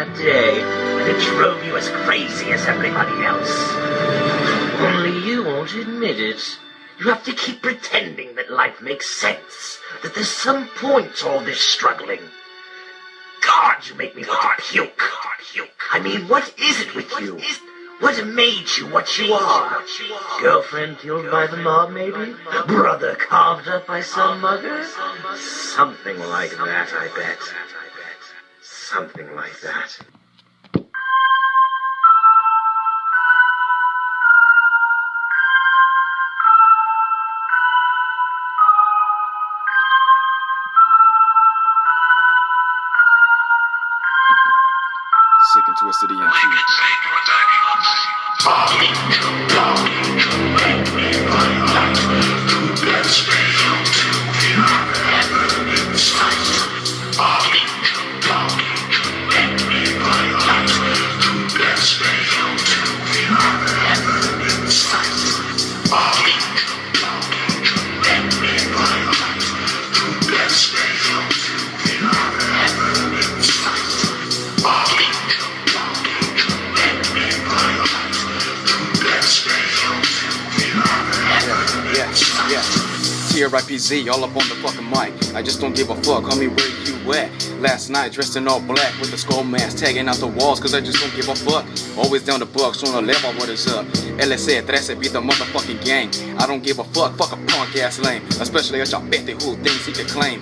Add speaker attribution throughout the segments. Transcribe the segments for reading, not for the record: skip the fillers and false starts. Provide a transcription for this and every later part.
Speaker 1: that day, and it drove you as crazy as everybody else. Only you won't admit it. You have to keep pretending that life makes sense, that there's some point to all this struggling. God, you make me want to puke. I mean, what is it with you? What made you what you are? Girlfriend killed by the mob, maybe? Brother carved up by some mugger? Something like that, I bet. Something like that.
Speaker 2: Sick and twisted ENT. TRIPZ, all up on the fucking mic. I just don't give a fuck, homie, where you at? Last night, dressed in all black with the skull mask, tagging out the walls, cause I just don't give a fuck. Always down the bucks, on the level, what is up? LC13 beat the motherfucking gang. I don't give a fuck a punk ass lame. Especially a chapete who thinks he can claim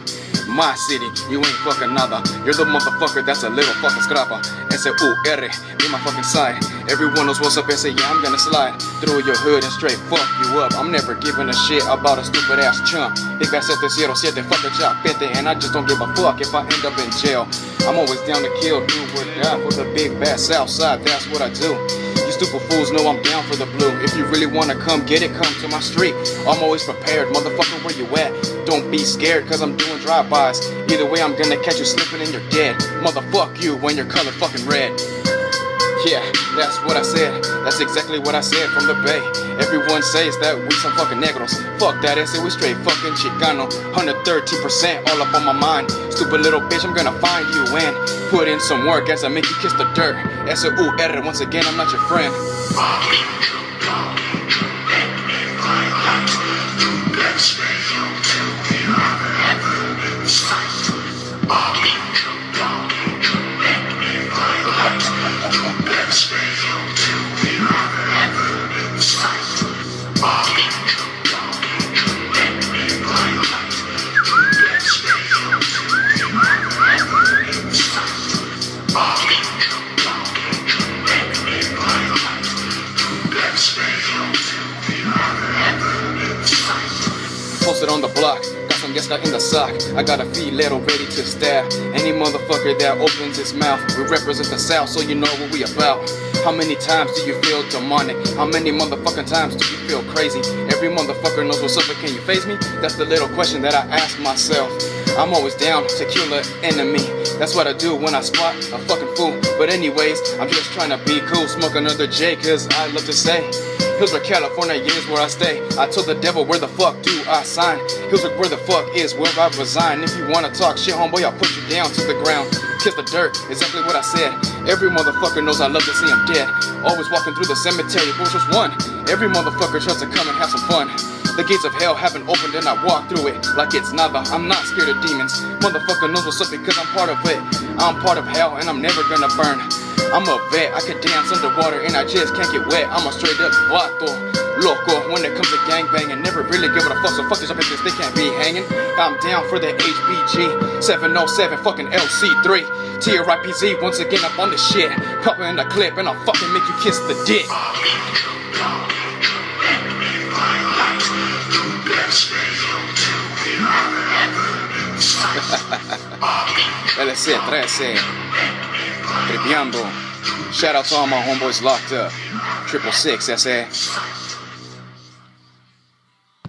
Speaker 2: my city, you ain't fucking nada. You're the motherfucker that's a little fucking scrapper. S-U-R, be my fucking side. Everyone knows what's up and say, yeah, I'm gonna slide through your hood and straight fuck you up. I'm never giving a shit about a stupid ass chump. Big bass 707, fuck a chapete, and I just don't give a fuck if I end up in jail. I'm always down to kill, do or die for the big bass Southside, that's what I do. You stupid fools know I'm down for the blue. If you really wanna come get it, come to my street. I'm always prepared, motherfucker, where you at? Don't be scared, cause I'm doing drive-bys. Either way, I'm gonna catch you slipping and you're dead. Motherfuck you when you're color fucking red. Yeah, that's what I said. That's exactly what I said from the Bay. Everyone says that we some fucking negros. Fuck that, I say we straight fucking Chicano. 113% all up on my mind. Stupid little bitch, I'm gonna find you and put in some work as I make you kiss the dirt. S-U-R, once again, I'm not your friend. Posted on the block, got some yesca in the sock. I got a filero ready to stab any motherfucker that opens his mouth. We represent the South, so you know what we about. How many times do you feel demonic? How many motherfucking times do you feel crazy? Every motherfucker knows what's up, but can you face me? That's the little question that I ask myself. I'm always down to kill an enemy. That's what I do when I spot a fucking fool. But anyways, I'm just trying to be cool. Smoke another J, cause I love to say Hillsborough, California, yeah, is where I stay. I told the devil, where the fuck do I sign? Hillsborough, where the fuck is where I resign? If you wanna talk shit, homeboy, I'll put you down to the ground. Kiss the dirt, exactly what I said. Every motherfucker knows I love to see him dead. Always walking through the cemetery, but just one. Every motherfucker tries to come and have some fun. The gates of hell haven't opened and I walk through it like it's nada. I'm not scared of demons. Motherfucker knows what's up because I'm part of it. I'm part of hell and I'm never gonna burn. I'm a vet, I can dance underwater and I just can't get wet. I'm a straight up vato, loco. When it comes to gangbanging, never really give it a fuck. So fuck these up bitches, they can't be hanging. I'm down for the HBG 707 fucking LC3 TRIPZ once again up on the shit. Pop it in the clip and I'll fucking make you kiss the dick. LC13 Tripeando. Shout out to all my homeboys locked up. 666 SA.